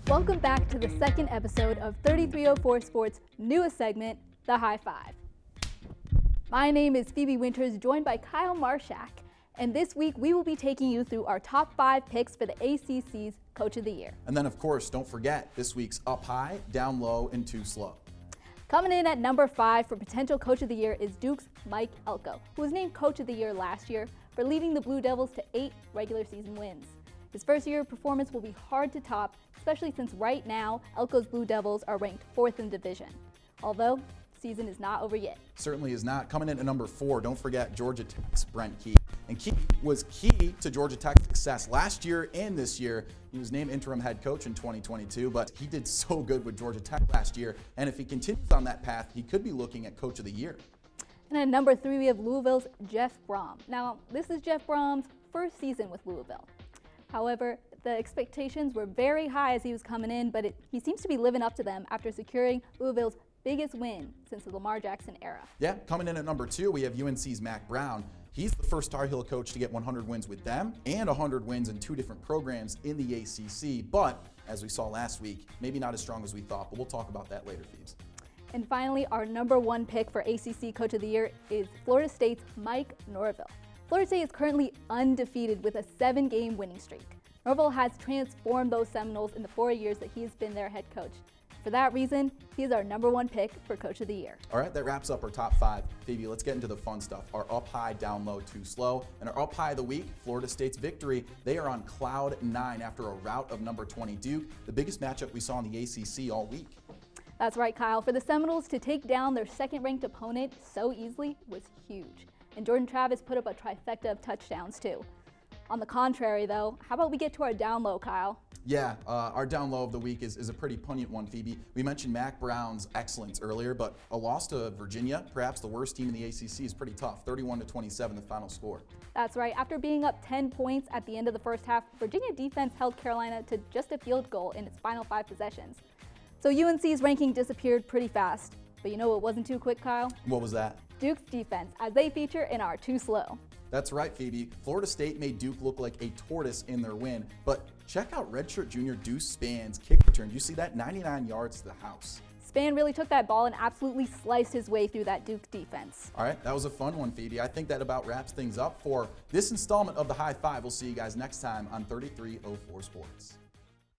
Welcome back to the second episode of 3304 Sports' newest segment, The High Five. My name is Phoebe Winters, joined by Kyle Marchak, and this week we will be taking you through our top 5 picks for the ACC's Coach of the Year. And then, of course, don't forget this week's Up High, Down Low, and Too Slow. Coming in at number 5 for potential Coach of the Year is Duke's Mike Elko, who was named Coach of the Year last year for leading the Blue Devils to 8 regular season wins. His first year performance will be hard to top, especially since right now Elko's Blue Devils are ranked 4th in division. Although, season is not over yet. Certainly is not. Coming in at number 4, don't forget Georgia Tech's Brent Key. And Key was key to Georgia Tech's success last year and this year. He was named interim head coach in 2022, but he did so good with Georgia Tech last year. And if he continues on that path, he could be looking at Coach of the Year. And at number 3, we have Louisville's Jeff Brom. Now, this is Jeff Brom's first season with Louisville. However, the expectations were very high as he was coming in, but he seems to be living up to them after securing Louisville's biggest win since the Lamar Jackson era. Yeah, coming in at number 2, we have UNC's Mack Brown. He's the first Tar Heel coach to get 100 wins with them and 100 wins in 2 different programs in the ACC. But, as we saw last week, maybe not as strong as we thought, but we'll talk about that later, Phoebes. And finally, our number 1 pick for ACC Coach of the Year is Florida State's Mike Norvell. Florida State is currently undefeated with a 7-game winning streak. Norvell has transformed those Seminoles in the 4 years that he has been their head coach. For that reason, he is our number 1 pick for Coach of the Year. All right, that wraps up our top 5. Phoebe, let's get into the fun stuff. Our Up High, Down Low, Too Slow. And our Up High of the week, Florida State's victory. They are on cloud 9 after a rout of number 20 Duke, the biggest matchup we saw in the ACC all week. That's right, Kyle. For the Seminoles to take down their second-ranked opponent so easily was huge. And Jordan Travis put up a trifecta of touchdowns, too. On the contrary, though, how about we get to our down low, Kyle? Yeah, our down low of the week is a pretty poignant one, Phoebe. We mentioned Mack Brown's excellence earlier, but a loss to Virginia, perhaps the worst team in the ACC, is pretty tough. 31-27, the final score. That's right. After being up 10 points at the end of the first half, Virginia defense held Carolina to just a field goal in its final 5 possessions. So UNC's ranking disappeared pretty fast. But you know what wasn't too quick, Kyle? What was that? Duke's defense, as they feature in our Too Slow. That's right, Phoebe. Florida State made Duke look like a tortoise in their win. But check out redshirt junior Deuce Span's kick return. You see that? 99 yards to the house. Span really took that ball and absolutely sliced his way through that Duke defense. All right, that was a fun one, Phoebe. I think that about wraps things up for this installment of the High Five. We'll see you guys next time on 3304 Sports.